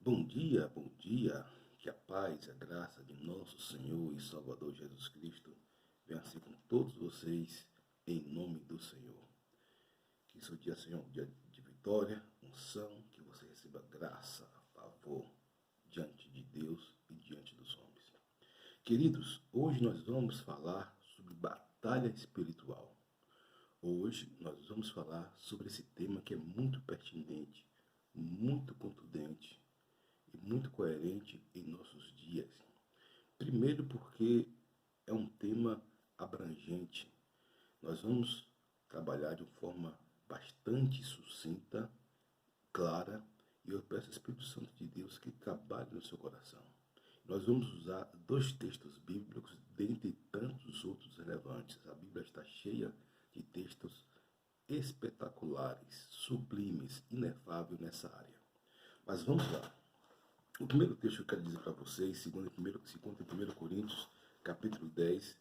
Bom dia, que a paz e a graça de nosso Senhor e Salvador Jesus Cristo venha ser com todos vocês, em nome do Senhor. Que seu dia seja um dia de vitória, unção, que você receba graça, favor, diante de Deus e diante dos homens. Queridos, hoje nós vamos falar sobre batalha espiritual. Hoje nós vamos falar sobre esse tema que é muito pertinente, muito contundente e muito coerente em nossos dias. Primeiro porque é um tema abrangente. Nós vamos trabalhar de forma bastante sucinta, clara, e eu peço ao Espírito Santo de Deus que trabalhe no seu coração. Nós vamos usar 2 textos bíblicos, dentre tantos outros relevantes. A Bíblia está cheia de textos espetaculares, sublimes, inefáveis nessa área. Mas vamos lá. O primeiro texto que eu quero dizer para vocês, se encontra em 1 Coríntios, capítulo 10,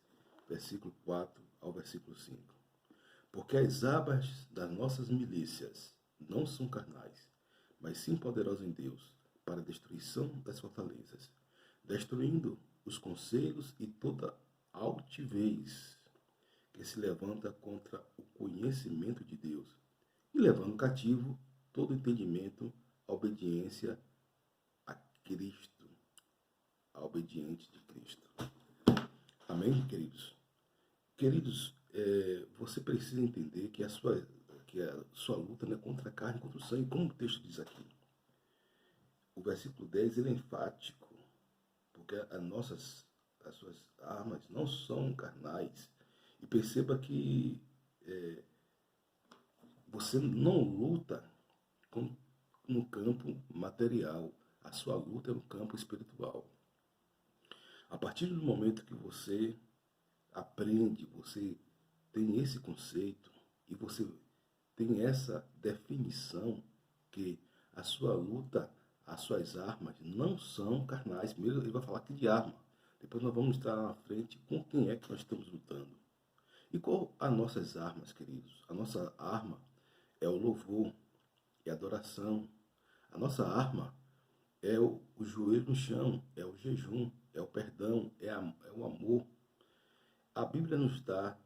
versículo 4 ao versículo 5. Porque as armas das nossas milícias não são carnais, mas sim poderosas em Deus, para a destruição das fortalezas, destruindo os conselhos e toda altivez que se levanta contra o conhecimento de Deus, e levando cativo todo entendimento à obediência a Cristo, a obediente de Cristo. Amém, queridos? Queridos, você precisa entender que a sua luta não é contra a carne, contra o sangue, como o texto diz aqui. O versículo 10 ele é enfático, porque as suas armas não são carnais. E perceba que você não luta no campo material. A sua luta é no campo espiritual. A partir do momento que você aprende, você tem esse conceito e você tem essa definição que a sua luta, as suas armas não são carnais. Primeiro ele vai falar aqui de arma. Depois nós vamos estar na frente com quem é que nós estamos lutando. E qual as nossas armas, queridos? A nossa arma é o louvor, é a adoração. A nossa arma é o joelho no chão, é o jejum, é o perdão, é o amor. A Bíblia nos dá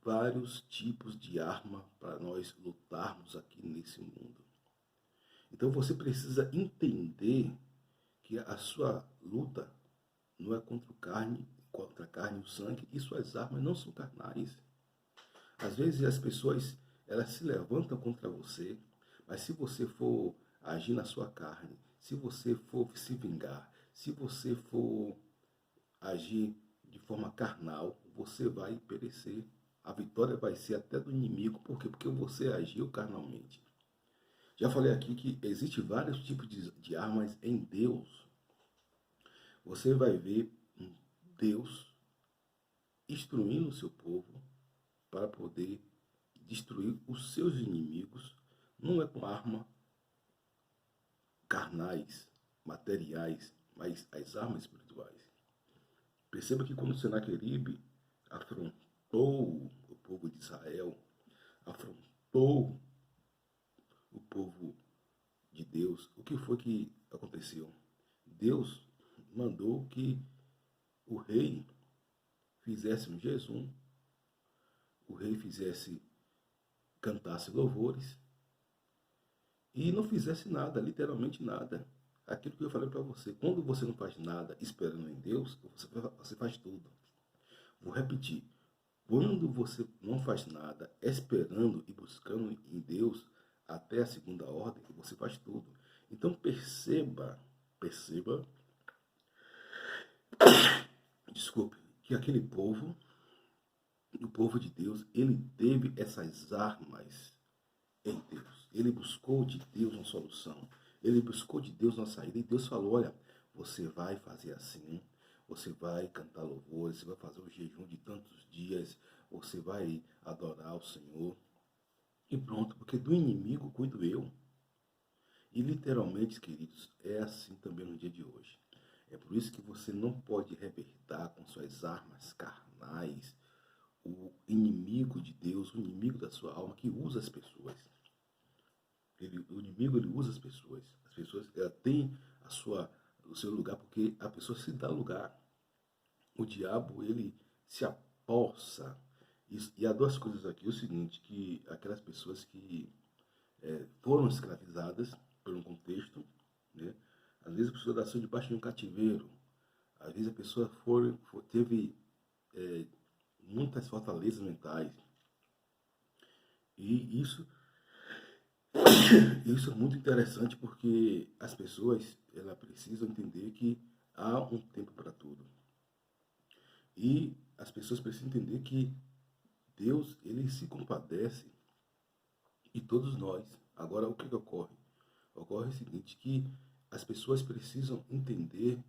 vários tipos de arma para nós lutarmos aqui nesse mundo. Então você precisa entender que a sua luta não é contra a carne e o sangue, e suas armas não são carnais. Às vezes as pessoas elas se levantam contra você, mas se você for agir na sua carne, se você for se vingar, se você for agir de forma carnal, você vai perecer. A vitória vai ser até do inimigo. Por quê? Porque você agiu carnalmente. Já falei aqui que existem vários tipos de armas em Deus. Você vai ver Deus instruindo o seu povo para poder destruir os seus inimigos. Não é com arma carnais, materiais, mas as armas espirituais. Perceba que quando Senaqueribe afrontou o povo de Israel, afrontou o povo de Deus, o que foi que aconteceu? Deus mandou que o rei fizesse um jejum, o rei cantasse louvores e não fizesse nada, literalmente nada. Aquilo que eu falei para você, quando você não faz nada esperando em Deus, você faz tudo. Vou repetir, quando você não faz nada esperando e buscando em Deus até a segunda ordem, você faz tudo. Então perceba, desculpe, que aquele povo, o povo de Deus, ele teve essas armas em Deus. Ele buscou de Deus uma solução. Ele buscou de Deus uma saída. E Deus falou, olha, você vai fazer assim, você vai cantar louvores, você vai fazer o jejum de tantos dias, você vai adorar o Senhor. E pronto, porque do inimigo cuido eu. E literalmente, queridos, é assim também no dia de hoje. É por isso que você não pode revertar com suas armas carnais o inimigo de Deus, o inimigo da sua alma, que usa as pessoas. O inimigo ele usa as pessoas. As pessoas têm o seu lugar, porque a pessoa se dá lugar. O diabo, ele se apossa. E há duas coisas aqui. O seguinte, que aquelas pessoas que foram escravizadas por um contexto, né? Às vezes a pessoa nasceu debaixo de um cativeiro. Às vezes a pessoa teve muitas fortalezas mentais. E isso é muito interessante porque as pessoas precisam entender que há um tempo para tudo. E as pessoas precisam entender que Deus, ele se compadece de todos nós. Agora, o que ocorre? Ocorre o seguinte, que as pessoas precisam entender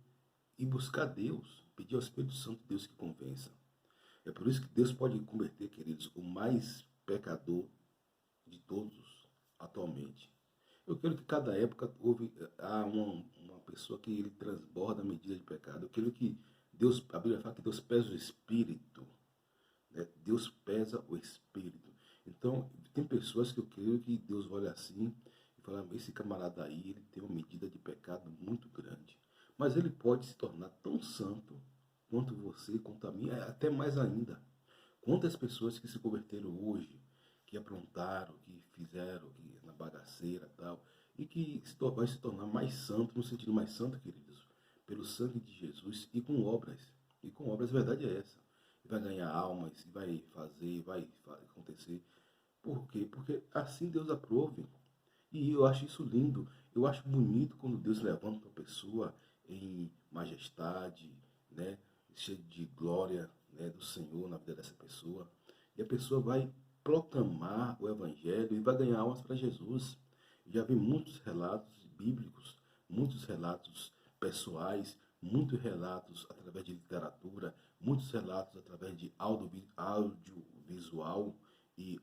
e buscar Deus, pedir ao Espírito Santo de Deus que convença. É por isso que Deus pode converter, queridos, o mais pecador de todos atualmente. Eu quero que cada época há uma pessoa que ele transborda a medida de pecado. Eu quero que Deus, a Bíblia fala que Deus pesa o Espírito. Né? Deus pesa o Espírito. Então, tem pessoas que eu creio que Deus olha assim e fala, esse camarada aí, ele tem uma medida de pecado muito grande. Mas ele pode se tornar tão santo quanto você, quanto a mim, até mais ainda. Quantas pessoas que se converteram hoje, que aprontaram, que fizeram, que na bagaceira e tal, e que vai se tornar mais santo, no sentido mais santo, queridos, pelo sangue de Jesus e com obras. E com obras, a verdade é essa. Vai ganhar almas, vai fazer, vai acontecer. Por quê? Porque assim Deus aprove. E eu acho isso lindo. Eu acho bonito quando Deus levanta uma pessoa em majestade, né, cheio de glória, né, do Senhor na vida dessa pessoa. E a pessoa vai proclamar o Evangelho e vai ganhar almas para Jesus. Já vi muitos relatos bíblicos, muitos relatos pessoais, muitos relatos através de literatura, muitos relatos através de audiovisual e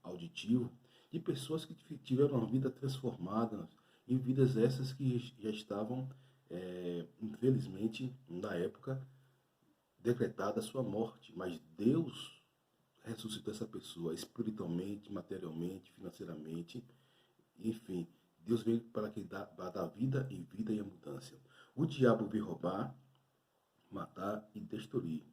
auditivo, de pessoas que tiveram uma vida transformada em vidas essas que já estavam, infelizmente, na época, decretada a sua morte. Mas Deus ressuscitou essa pessoa espiritualmente, materialmente, financeiramente, enfim. Deus veio para dar vida e vida e abundância. O diabo veio roubar, matar e destruir,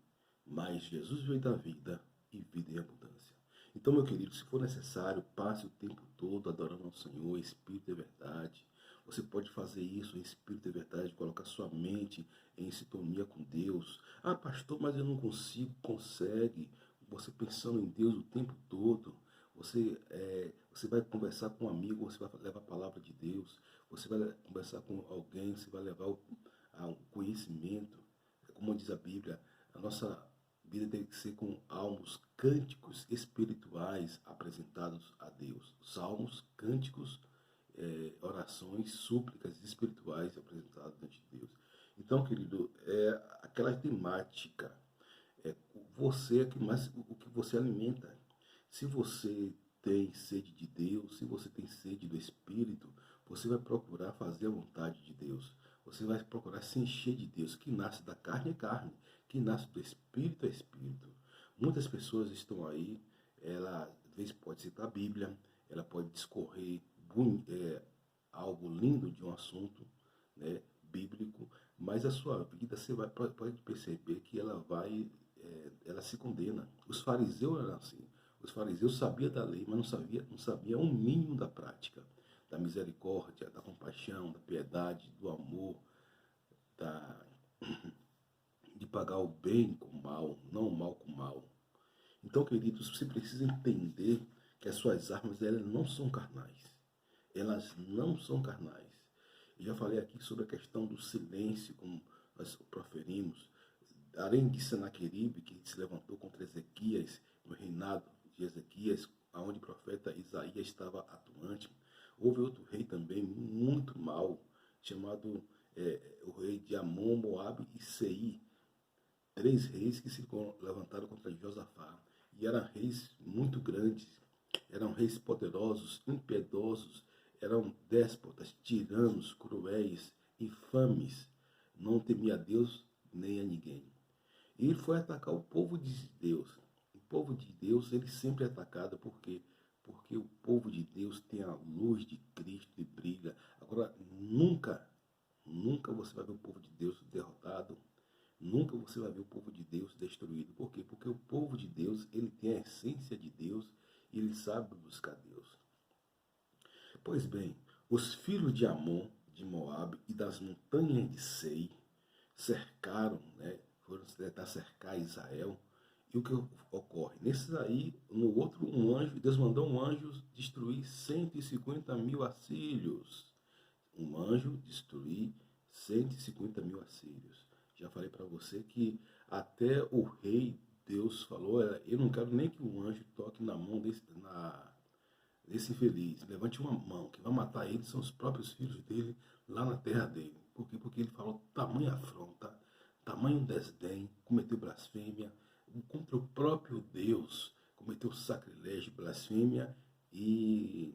mas Jesus veio dar vida e vida em abundância. Então, meu querido, se for necessário, passe o tempo todo adorando ao Senhor, em espírito e verdade. Você pode fazer isso em espírito e verdade, colocar sua mente em sintonia com Deus. Ah, pastor, mas eu não consigo. Consegue. Você pensando em Deus o tempo todo. Você vai conversar com um amigo, você vai levar a palavra de Deus. Você vai conversar com alguém, você vai levar um conhecimento. Como diz a Bíblia, a nossa vida tem que ser com salmos, cânticos espirituais apresentados a Deus. Salmos, cânticos, orações, súplicas espirituais apresentadas diante de Deus. Então, querido, aquela temática, você é o que você alimenta. Se você tem sede de Deus, se você tem sede do Espírito, você vai procurar fazer a vontade de Deus. Você vai procurar se encher de Deus. Que nasce da carne é carne, que nasce do Espírito é Espírito. Muitas pessoas estão aí, ela às vezes pode citar a Bíblia, ela pode discorrer algo lindo de um assunto, né, bíblico, mas a sua vida você pode perceber que ela se condena. Os fariseus eram assim. Os fariseus sabiam da lei, mas não sabia um mínimo da prática, da misericórdia, da compaixão, da piedade, do amor, de pagar o bem com o mal, não o mal com o mal. Então, queridos, você precisa entender que as suas armas, elas não são carnais. Elas não são carnais. Eu já falei aqui sobre a questão do silêncio, como nós proferimos. Além de Senaqueribe, que se levantou contra Ezequias, no reinado de Ezequias, onde o profeta Isaías estava atuante, houve outro rei também muito mau, chamado o rei de Amon, Moabe e Seir. 3 reis que se levantaram contra Josafá. E eram reis muito grandes, eram reis poderosos, impiedosos, eram déspotas, tiranos, cruéis, infames, não temia a Deus nem a ninguém. E ele foi atacar o povo de Deus. O povo de Deus, ele sempre é atacado, por quê? Porque o povo de Deus tem a luz de Cristo e brilha. Agora, nunca Nunca você vai ver o povo de Deus derrotado. Nunca você vai ver o povo de Deus destruído. Por quê? Porque o povo de Deus, ele tem a essência de Deus e ele sabe buscar Deus. Pois bem, os filhos de Amon, de Moabe e das montanhas de Sei cercaram, né, foram tentar cercar Israel. E o que ocorre? Nesses aí, no outro, Deus mandou um anjo destruir 150.000 assírios. Um anjo destruir 150.000 assírios. Já falei para você que até o rei, Deus falou, eu não quero nem que um anjo toque na mão desse infeliz. Levante uma mão, que vai matar ele são os próprios filhos dele lá na terra dele. Por quê? Porque ele falou tamanha afronta, tamanho desdém, cometeu blasfêmia contra o próprio Deus, cometeu sacrilégio, blasfêmia e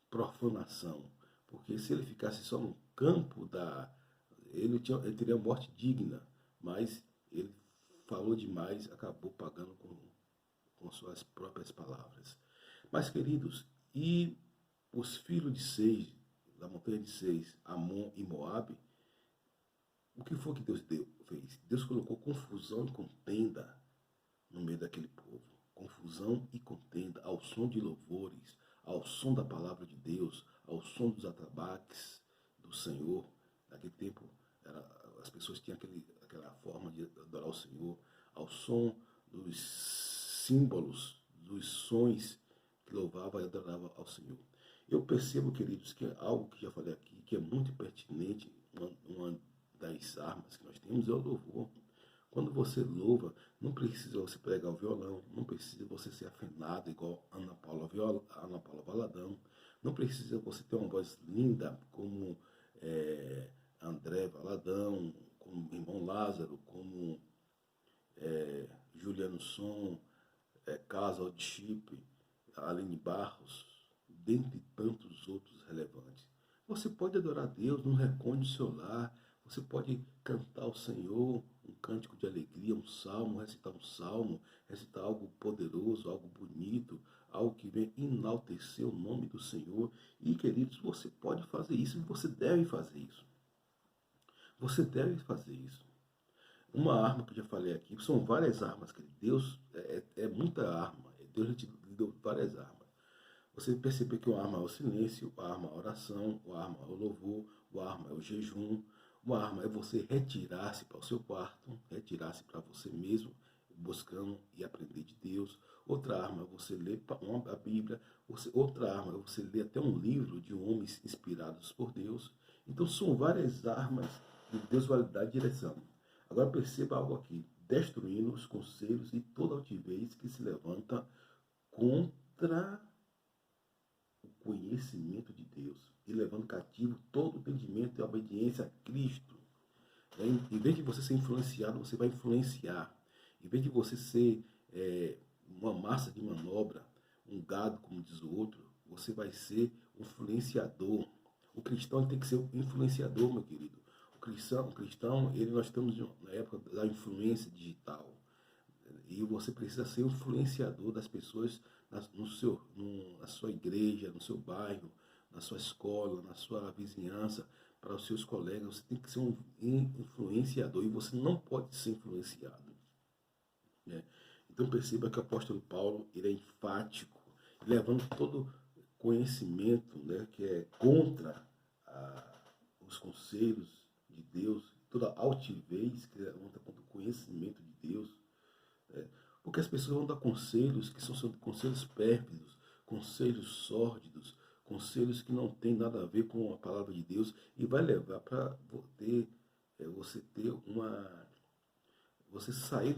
profanação. Porque se ele ficasse só no campo ele teria morte digna, mas ele falou demais, acabou pagando com suas próprias palavras. Mas, queridos, e os filhos de Seis, da montanha de Seis, Amon e Moabe, o que foi que Deus fez? Deus colocou confusão e contenda no meio daquele povo. Confusão e contenda, ao som de louvores, ao som da palavra de Deus, ao som dos atabaques do Senhor. Naquele tempo, as pessoas tinham aquela forma de adorar o Senhor, ao som dos símbolos, dos sons que louvava e adorava ao Senhor. Eu percebo, queridos, que é algo que já falei aqui, que é muito pertinente, uma das armas que nós temos é o louvor. Quando você louva, não precisa você pegar o violão, não precisa você ser afinado igual Ana Paula Valadão, não precisa você ter uma voz linda como André Valadão, como irmão Lázaro, como Juliano Som, Casa de Chip, Aline Barros, dentre tantos outros relevantes. Você pode adorar a Deus no recanto do seu lar, você pode cantar ao Senhor um cântico de alegria, um salmo, recitar algo poderoso, algo bonito, algo que vem enaltecer o nome do Senhor. E, queridos, você pode fazer isso e você deve fazer isso. Você deve fazer isso. Uma arma que eu já falei aqui, são várias armas, que Deus é muita arma. Deus te deu várias armas. Você percebe que uma arma é o silêncio, a arma é a oração, a arma é o louvor, a arma é o jejum, uma arma é você retirar-se para o seu quarto, retirar-se para você mesmo, buscando e aprender de Deus. Outra arma é você ler a Bíblia. Outra arma é você ler até um livro de homens inspirados por Deus. Então são várias armas que Deus vai lhe dar direção. Agora perceba algo aqui, destruindo os conselhos e toda altivez que se levanta contra o conhecimento de Deus e levando cativo todo o entendimento e a obediência a Cristo. Em vez de você ser influenciado, você vai influenciar. Em vez de você ser uma massa de manobra, um gado, como diz o outro, você vai ser um influenciador. O cristão tem que ser um influenciador, meu querido. O cristão, nós estamos na época da influência digital. E você precisa ser um influenciador das pessoas na sua igreja, no seu bairro, na sua escola, na sua vizinhança, para os seus colegas. Você tem que ser um influenciador e você não pode ser influenciado. Né? Então perceba que o apóstolo Paulo ele é enfático, levando todo conhecimento, né, que é contra os conselhos de Deus, toda altivez que levanta contra o conhecimento de Deus. Porque as pessoas vão dar conselhos que são conselhos pérfidos, conselhos sórdidos, conselhos que não tem nada a ver com a palavra de Deus e vai levar para você sair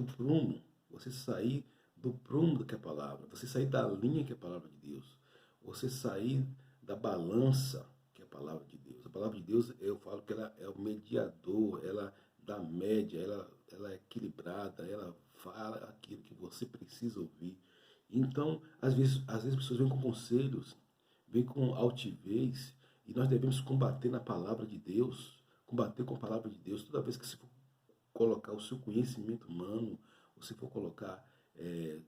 do prumo, que é a palavra, você sair da linha que é a palavra de Deus, você sair da balança que é a palavra de Deus. A palavra de Deus, eu falo que ela é o mediador, ela dá média, ela é equilibrada, ela fala aquilo que você precisa ouvir. Então, às vezes as pessoas vêm com conselhos, vêm com altivez, e nós devemos combater na palavra de Deus, combater com a palavra de Deus. Toda vez que você for colocar o seu conhecimento humano, você for colocar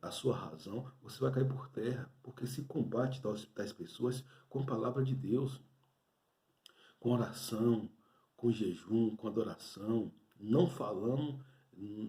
a sua razão, você vai cair por terra, porque se combate tais pessoas com a palavra de Deus, com oração, com jejum, com adoração, não falando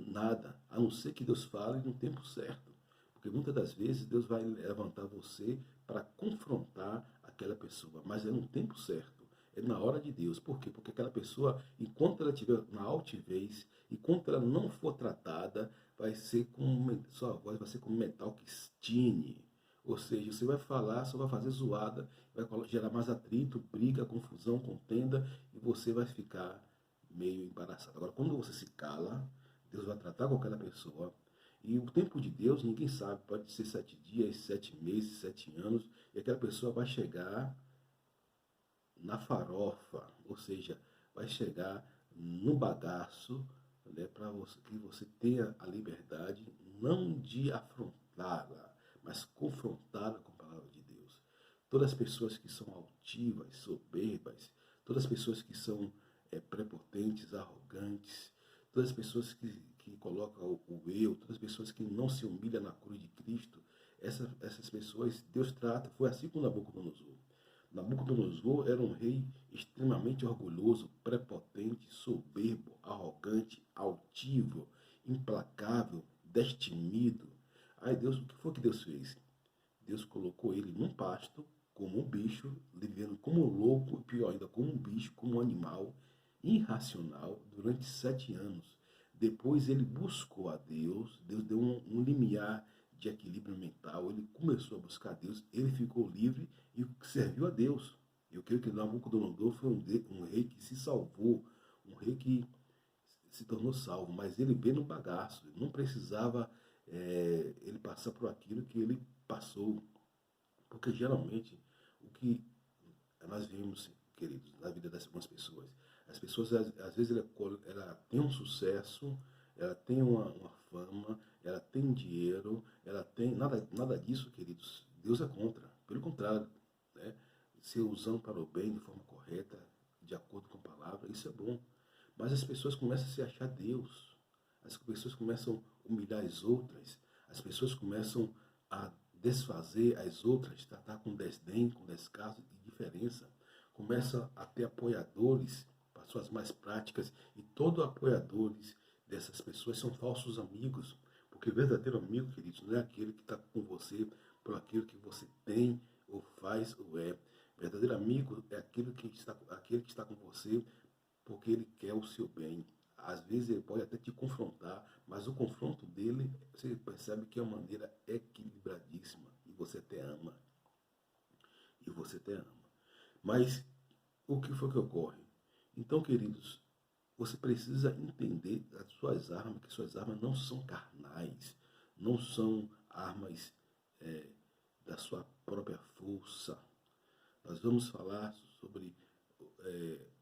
nada, a não ser que Deus fale no tempo certo. Porque muitas das vezes Deus vai levantar você para confrontar aquela pessoa, mas é no tempo certo, é na hora de Deus. Por quê? Porque aquela pessoa, enquanto ela estiver na altivez, enquanto ela não for tratada, vai ser como, sua voz vai ser como metal que estine. Ou seja, você vai falar, só vai fazer zoada, vai gerar mais atrito, briga, confusão, contenda, e você vai ficar meio embaraçado. Agora, quando você se cala, Deus vai tratar com aquela pessoa. E o tempo de Deus, ninguém sabe, pode ser 7 dias, 7 meses, 7 anos, e aquela pessoa vai chegar na farofa, ou seja, vai chegar no bagaço, né, para que você tenha a liberdade não de afrontá-la, mas confrontá-la com a palavra de Deus. Todas as pessoas que são altivas, soberbas, todas as pessoas que são prepotentes, arrogantes, todas as pessoas que colocam o eu, todas as pessoas que não se humilham na cruz de Cristo, essas pessoas Deus trata. Foi assim com Nabucodonosor. Nabucodonosor era um rei extremamente orgulhoso, prepotente, soberbo, arrogante, altivo, implacável, destemido. Aí Deus, o que foi que Deus fez? Deus colocou ele num pasto, como um bicho, vivendo como um louco, e pior ainda, como um bicho, como um animal irracional, durante 7 anos. Depois ele buscou a Deus, Deus deu um limiar de equilíbrio mental, ele começou a buscar a Deus, ele ficou livre e serviu a Deus. Eu creio que Nabucodonosor foi um rei que se salvou, um rei que se tornou salvo, mas ele veio no bagaço, ele não precisava ele passar por aquilo que ele passou, porque geralmente o que nós vemos, queridos, na vida dessas pessoas, as pessoas às vezes ela tem um sucesso, ela tem uma fama, ela tem dinheiro, ela tem nada disso, queridos. Deus é contra, pelo contrário, né? Se usando para o bem de forma correta, de acordo com a palavra, isso é bom. Mas as pessoas começam a se achar Deus, as pessoas começam a humilhar as outras, as pessoas começam a desfazer as outras, tratar com desdém, com descaso e diferença. Começa a ter apoiadores para suas mais práticas, e todos apoiadores dessas pessoas são falsos amigos, porque verdadeiro amigo, queridos, não é aquele que está com você por aquilo que você tem, ou faz, ou é. Verdadeiro amigo é aquele que está com você porque ele quer o seu bem. Às vezes ele pode até te confrontar, mas o confronto dele, você percebe que é uma maneira equilibradíssima, e você até ama. E você até ama. Mas o que foi que ocorre? Então, queridos, você precisa entender as suas armas, que suas armas não são carnais, não são armas da sua própria força. Nós vamos falar sobre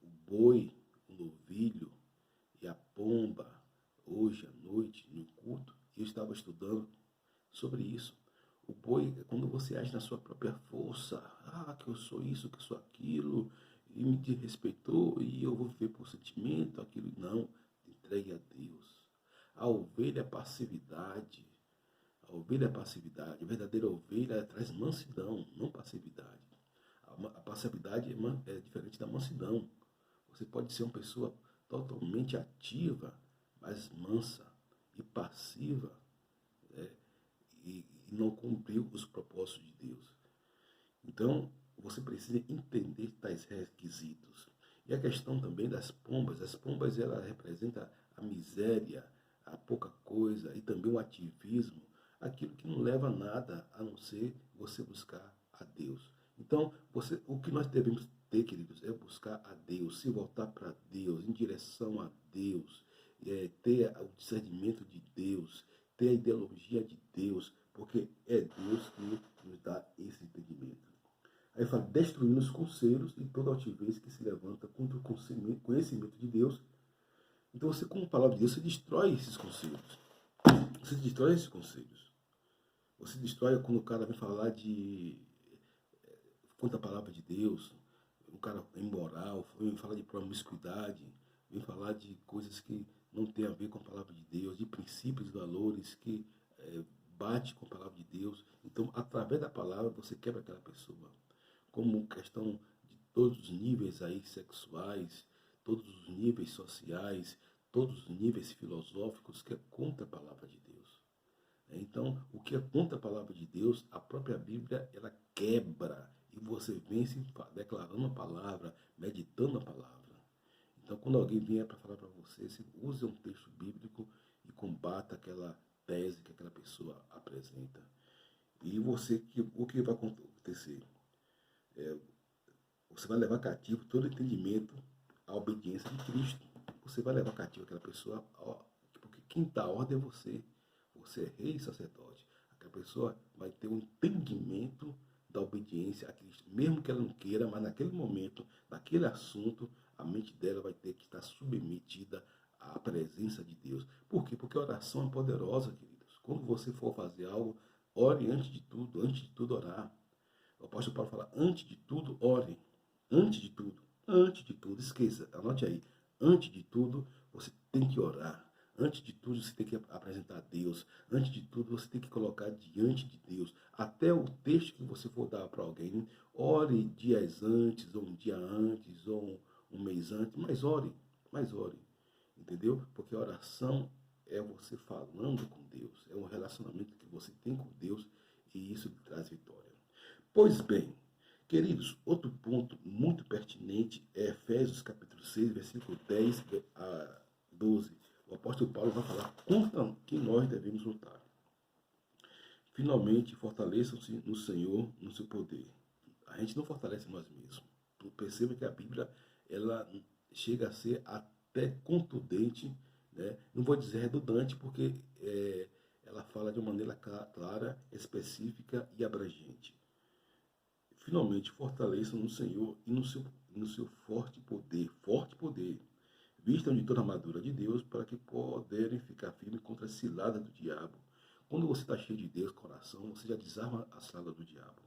o boi, o novilho e a pomba hoje à noite no culto. Eu estava estudando sobre isso. O boi é quando você age na sua própria força. Ah, que eu sou isso, que eu sou aquilo, e me desrespeitou, e eu vou viver por sentimento, aquilo. Não, entregue a Deus. A ovelha é passividade. A ovelha é passividade. A verdadeira ovelha traz mansidão, não passividade. A passividade é diferente da mansidão. Você pode ser uma pessoa totalmente ativa, mas mansa e passiva, né? E não cumpriu os propósitos de Deus. Então, você precisa entender tais requisitos. E a questão também das pombas. As pombas, ela representa a miséria, a pouca coisa e também o ativismo, aquilo que não leva a nada a não ser você buscar a Deus. Então, o que nós devemos ter, queridos, é buscar a Deus, se voltar para Deus, em direção a Deus, ter o discernimento de Deus, ter a ideologia de Deus, porque é Deus que nos dá esse entendimento. Aí fala, destruindo os conselhos e toda altivez que se levanta contra o conhecimento de Deus. Então você, com a palavra de Deus, você destrói esses conselhos. Você destrói esses conselhos. Você destrói quando o cara vem falar contra a palavra de Deus, o cara é imoral, vem falar de promiscuidade, vem falar de coisas que não tem a ver com a palavra de Deus, de princípios e valores que bate com a palavra de Deus. Então, através da palavra, você quebra aquela pessoa. Como questão de todos os níveis aí sexuais, todos os níveis sociais, todos os níveis filosóficos, que é contra a palavra de Deus. Então, o que é contra a palavra de Deus, a própria Bíblia, ela quebra, e você vem se declarando a palavra, meditando a palavra. Então, quando alguém vier para falar para você, você use um texto bíblico e combata aquela tese que aquela pessoa apresenta. E você, o que vai acontecer? Você vai levar cativo todo entendimento à obediência de Cristo. Você vai levar cativo aquela pessoa, porque quem dá ordem é você. Você é rei e sacerdote. Aquela pessoa vai ter um entendimento da obediência a Cristo, mesmo que ela não queira, mas naquele momento, naquele assunto, a mente dela vai ter que estar submetida à presença de Deus. Por quê? Porque a oração é poderosa, queridos. Quando você for fazer algo, ore antes de tudo orar. O apóstolo Paulo fala, antes de tudo, ore. Antes de tudo, esqueça, anote aí. Antes de tudo, você tem que orar. Antes de tudo, você tem que apresentar a Deus. Antes de tudo, você tem que colocar diante de Deus. Até o texto que você for dar para alguém, ore dias antes, ou um dia antes, ou um mês antes, mas ore. Entendeu? Porque a oração é você falando com Deus. É um relacionamento que você tem com Deus e isso traz vitória. Pois bem, queridos, outro ponto muito pertinente é Efésios capítulo 6, versículo 10 a 12. O apóstolo Paulo vai falar contra que nós devemos lutar. Finalmente, fortaleçam-se no Senhor, no seu poder. A gente não fortalece nós mesmos. Perceba que a Bíblia, ela chega a ser até contundente, né? Não vou dizer redundante, porque ela fala de uma maneira clara, específica e abrangente. Finalmente, fortaleçam no Senhor e no seu forte poder. Vistam de toda a armadura de Deus para que poderem ficar firmes contra a cilada do diabo. Quando você está cheio de Deus, coração, você já desarma a cilada do diabo.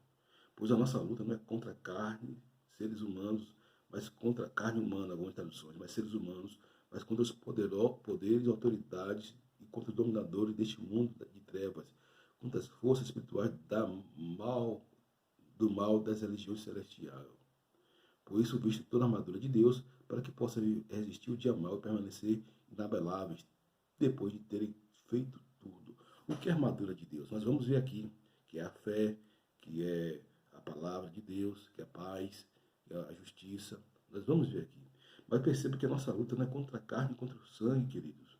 Pois a nossa luta não é contra carne, seres humanos, mas contra a carne humana, algumas traduções, mas seres humanos, mas contra os poderes e autoridades e contra os dominadores deste mundo de trevas, contra as forças espirituais do mal das religiões celestiais. Por isso, visto toda a armadura de Deus, para que possa resistir o dia mal e permanecer inabeláveis, depois de terem feito tudo. O que é a armadura de Deus? Nós vamos ver aqui que é a fé, que é a palavra de Deus, que é a paz, que é a justiça. Nós vamos ver aqui. Mas perceba que a nossa luta não é contra a carne, contra o sangue, queridos.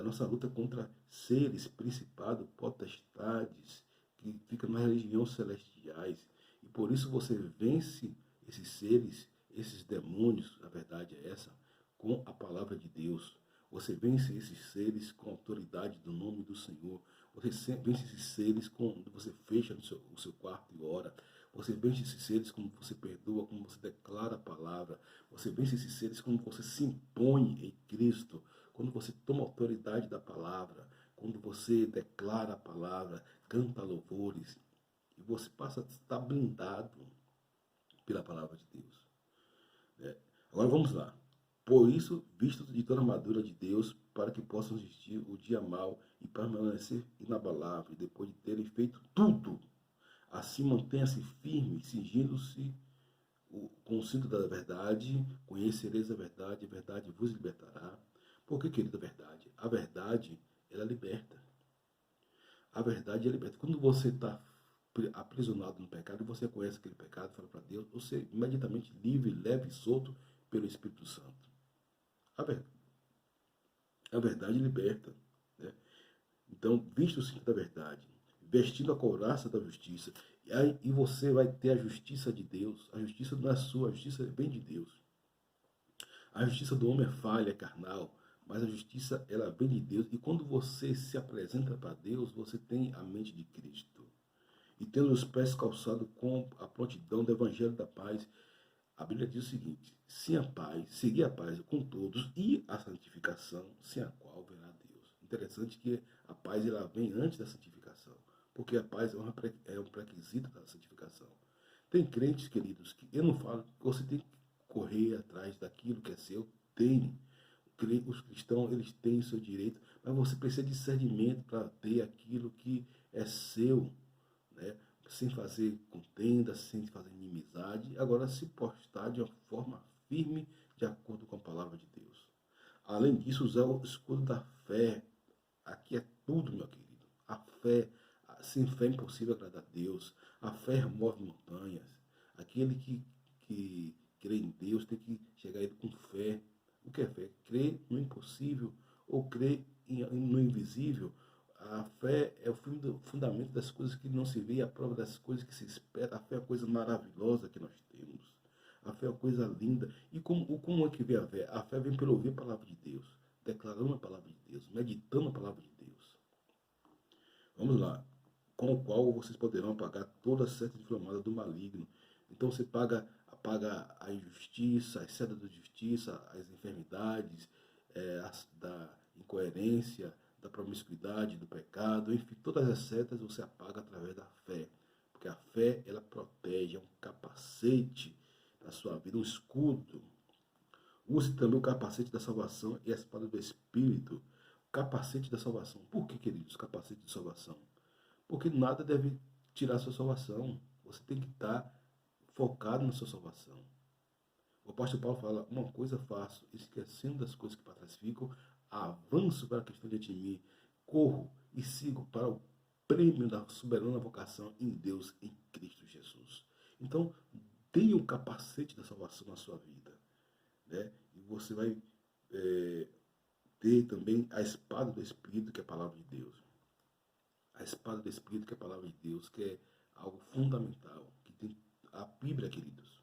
A nossa luta é contra seres, principados, potestades, que ficam nas regiões celestiais. E por isso você vence esses seres, esses demônios, a verdade é essa, com a palavra de Deus. Você vence esses seres com a autoridade do nome do Senhor. Você vence esses seres quando você fecha o seu quarto e ora. Você vence esses seres como você perdoa, como você declara a palavra. Você vence esses seres como você se impõe em Cristo. Quando você toma autoridade da palavra. Quando você declara a palavra, canta louvores. E você passa a estar blindado pela palavra de Deus. Agora vamos lá. Por isso, vistos de toda a armadura de Deus, para que possam resistir o dia mau e permanecer inabaláveis, depois de terem feito tudo. Assim mantenha-se firme, cingindo-se com o cinto da verdade, conhecereis a verdade vos libertará. Por que, querida, a verdade? A verdade, ela liberta. A verdade é liberta. Quando você está aprisionado no pecado, você conhece aquele pecado, fala para Deus, você imediatamente livre, leve e solto pelo Espírito Santo. A verdade liberta. Né? Então, visto o cinto da verdade, vestindo a couraça da justiça, e você vai ter a justiça de Deus. A justiça não é sua, a justiça vem de Deus. A justiça do homem é falha, é carnal, mas a justiça ela vem de Deus. E quando você se apresenta para Deus, você tem a mente de Cristo. E tendo os pés calçados com a prontidão do evangelho da paz, a Bíblia diz o seguinte: sem a paz, seguir a paz com todos e a santificação, sem a qual verá Deus. Interessante que a paz ela vem antes da santificação, porque a paz é um pré-requisito da santificação. Tem crentes, queridos, que eu não falo que você tem que correr atrás daquilo que é seu, tem. Os cristãos, eles têm o seu direito, mas você precisa de discernimento para ter aquilo que é seu, né? Sem fazer contenda, sem fazer inimizade, agora se postar de uma forma firme, de acordo com a Além disso, usar o escudo da fé. Aqui é tudo, meu querido. A fé, sem fé é impossível agradar a Deus. A fé remove montanhas. Aquele que crê em Deus tem que chegar a Ele com fé. O que é fé? Crer no impossível ou crer no invisível. A fé é o fundamento das coisas que não se vê, a prova das coisas que se espera. A fé é a coisa maravilhosa que nós temos. A fé é uma coisa linda. E como é que vem a fé? A fé vem pelo ouvir a palavra de Deus, declarando a palavra de Deus, meditando a palavra de Deus. Vamos lá. Com o qual vocês poderão apagar toda seta inflamada do maligno. Então você apaga a injustiça, as setas da justiça, as enfermidades, da incoerência, da promiscuidade, do pecado, enfim, todas as setas você apaga através da fé. Porque a fé, ela protege, é um capacete na sua vida, um escudo. Use também o capacete da salvação e a espada do Espírito. O capacete da salvação. Por que, queridos, capacete de salvação? Porque nada deve tirar a sua salvação. Você tem que estar focado na sua salvação. O apóstolo Paulo fala, uma coisa faço, esquecendo das coisas que para trás ficam, avanço para a questão de mim, corro e sigo para o prêmio da soberana vocação em Deus, em Cristo Jesus. Então, tenha o capacete da salvação na sua vida. Né? E você vai ter também a espada do Espírito, que é a palavra de Deus. A espada do Espírito, que é a palavra de Deus, que é algo fundamental. Que tem a Bíblia, queridos,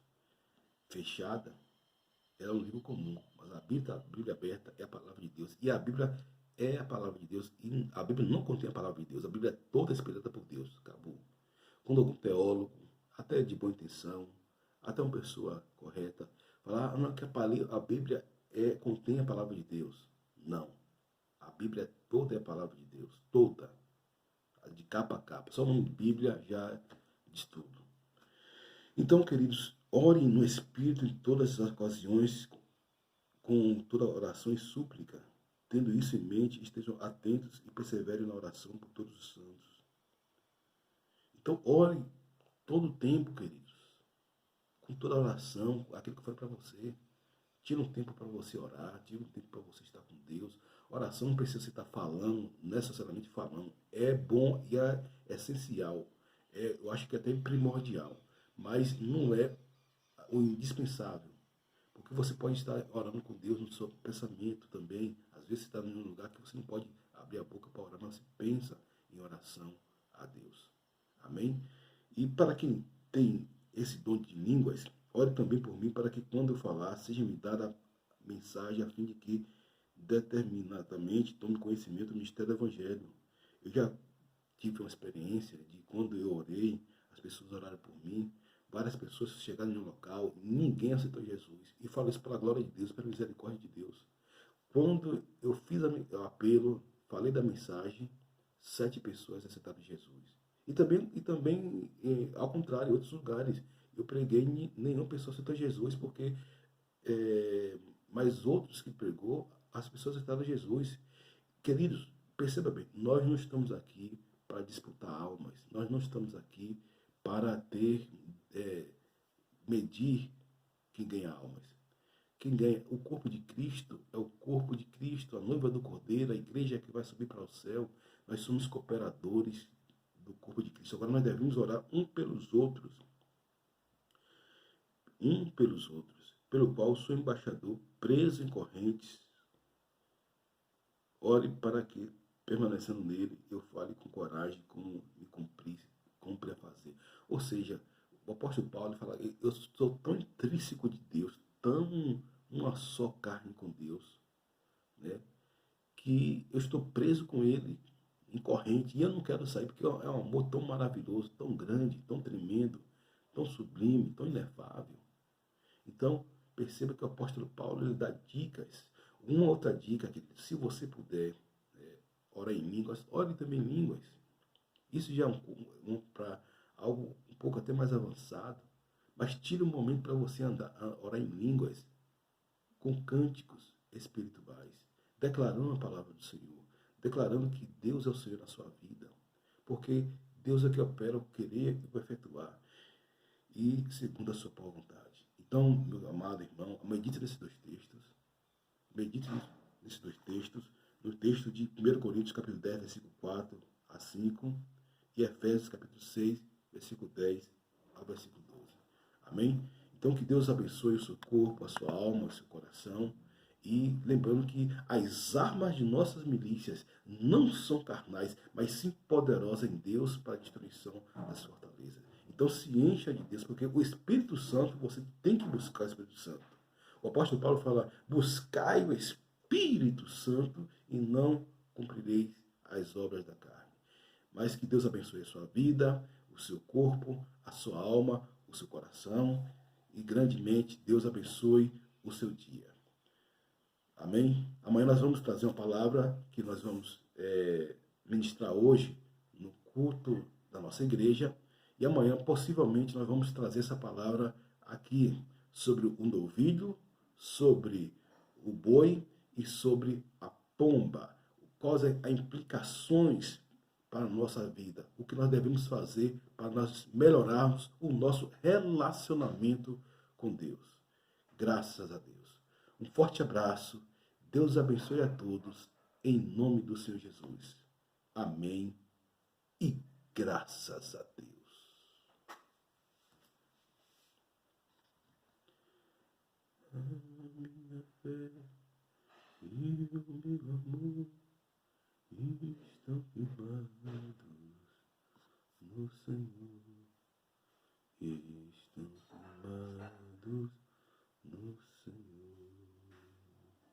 fechada, ela é um livro comum, mas a Bíblia aberta é a palavra de Deus. E a Bíblia é a palavra de Deus. E a Bíblia não contém a palavra de Deus. A Bíblia é toda inspirada por Deus. Acabou. Quando algum teólogo, até de boa intenção, até uma pessoa correta, falar que a Bíblia contém a palavra de Deus. Não. A Bíblia toda é a palavra de Deus. Toda. De capa a capa. Só o nome de Bíblia já diz tudo. Então, queridos, orem no Espírito em todas as ocasiões, com toda oração e súplica. Tendo isso em mente, estejam atentos e perseverem na oração por todos os santos. Então, orem todo o tempo, queridos. Com toda a oração, aquilo que foi para você. Tira um tempo para você orar, tira um tempo para você estar com Deus. Oração não precisa você estar falando, necessariamente falando. É bom e é essencial. Eu acho que é até primordial. Mas não é o indispensável. Porque você pode estar orando com Deus no seu pensamento também. Às vezes você está em um lugar que você não pode abrir a boca para orar, mas você pensa em oração a Deus. Amém? E para quem tem esse dom de línguas, ore também por mim, para que quando eu falar, seja me dada a mensagem, a fim de que determinadamente tome conhecimento do mistério do Evangelho. Eu já tive uma experiência de quando eu orei, as pessoas oraram por mim, várias pessoas chegaram em um local, ninguém aceitou Jesus. E falo isso pela glória de Deus, pela misericórdia de Deus. Quando eu fiz o apelo, falei da mensagem, 7 pessoas aceitaram Jesus. E também ao contrário, em outros lugares, eu preguei e nenhuma pessoa aceitou Jesus, porque mas outros que pregou, as pessoas aceitaram Jesus. Queridos, perceba bem, nós não estamos aqui para disputar almas, nós não estamos aqui para medir quem ganha almas. Quem ganha o corpo de Cristo é o corpo de Cristo, a noiva do Cordeiro, a igreja que vai subir para o céu. Nós somos cooperadores do corpo de Cristo. Agora nós devemos orar um pelos outros, pelo qual sou embaixador, preso em correntes. Ore para que, permanecendo nele, eu fale com coragem como me cumpre a fazer. Ou seja, o apóstolo Paulo fala, eu sou tão intrínseco de Deus, tão uma só carne com Deus, né, que eu estou preso com ele em corrente e eu não quero sair, porque é um amor tão maravilhoso, tão grande, tão tremendo, tão sublime, tão inefável. Então, perceba que o apóstolo Paulo ele dá dicas. Uma outra dica, que se você puder orar em línguas, ore também em línguas. Isso já é para algo um pouco até mais avançado. Mas tire um momento para você orar em línguas com cânticos espirituais, declarando a palavra do Senhor, declarando que Deus é o Senhor na sua vida. Porque Deus é que opera o querer e o efetuar. E segundo a sua vontade. Então, meu amado irmão, medite nesses 2 textos. Medite texto de 1 Coríntios, capítulo 10, versículo 4 a 5, e Efésios, capítulo 6, versículo 10 ao versículo 12. Amém? Então, que Deus abençoe o seu corpo, a sua alma, o seu coração. E lembrando que as armas de nossas milícias não são carnais, mas sim poderosas em Deus para a destruição das fortalezas. Então se encha de Deus, porque o Espírito Santo, você tem que buscar o Espírito Santo. O apóstolo Paulo fala, buscai o Espírito Santo e não cumprireis as obras da carne. Mas que Deus abençoe a sua vida, o seu corpo, a sua alma, o seu coração. E grandemente Deus abençoe o seu dia. Amém? Amanhã nós vamos trazer uma palavra que nós vamos ministrar hoje no culto da nossa igreja. E amanhã, possivelmente, nós vamos trazer essa palavra aqui sobre o novilho, sobre o boi e sobre a pomba. Quais as implicações para a nossa vida? O que nós devemos fazer para nós melhorarmos o nosso relacionamento com Deus. Graças a Deus. Um forte abraço. Deus abençoe a todos. Em nome do Senhor Jesus. Amém. E graças a Deus. A minha fé e o meu amor estão firmados no Senhor. Estão firmados no Senhor.